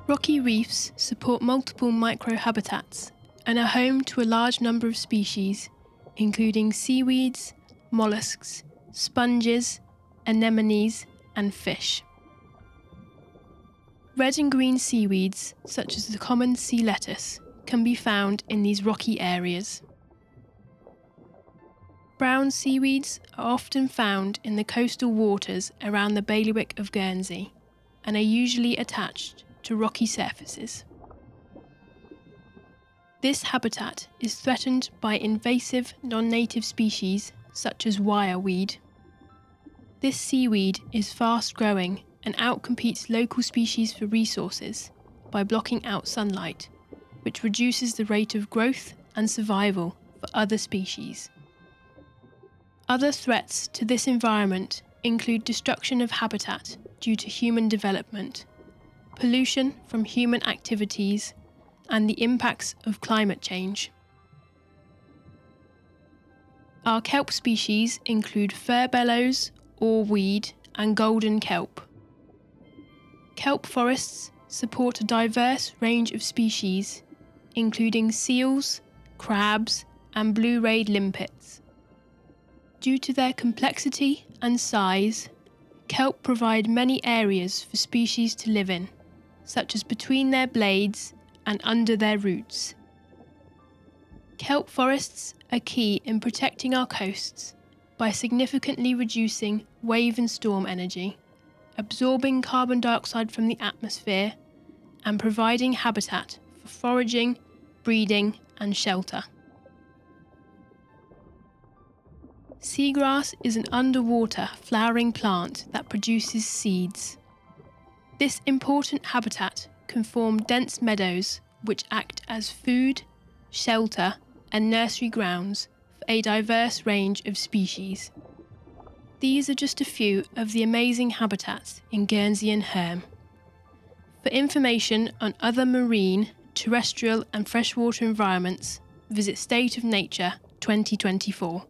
Rocky reefs support multiple microhabitats and are home to a large number of species, including seaweeds, mollusks, sponges, anemones, and fish. Red and green seaweeds, such as the common sea lettuce, can be found in these rocky areas. Brown seaweeds are often found in the coastal waters around the bailiwick of Guernsey and are usually attached to rocky surfaces. This habitat is threatened by invasive non-native species such as wireweed. This seaweed is fast-growing and outcompetes local species for resources by blocking out sunlight, which reduces the rate of growth and survival for other species. Other threats to this environment include destruction of habitat due to human development, pollution from human activities, and the impacts of climate change. Our kelp species include furbelows, oarweed, and golden kelp. Kelp forests support a diverse range of species, including seals, crabs, and blue-rayed limpets. Due to their complexity and size, kelp provide many areas for species to live in, such as between their blades and under their roots. Kelp forests are key in protecting our coasts by significantly reducing wave and storm energy, absorbing carbon dioxide from the atmosphere, and providing habitat for foraging, breeding, and shelter. Seagrass is an underwater flowering plant that produces seeds. This important habitat can form dense meadows which act as food, shelter, and nursery grounds for a diverse range of species. These are just a few of the amazing habitats in Guernsey and Herm. For information on other marine, terrestrial, and freshwater environments, visit State of Nature 2024.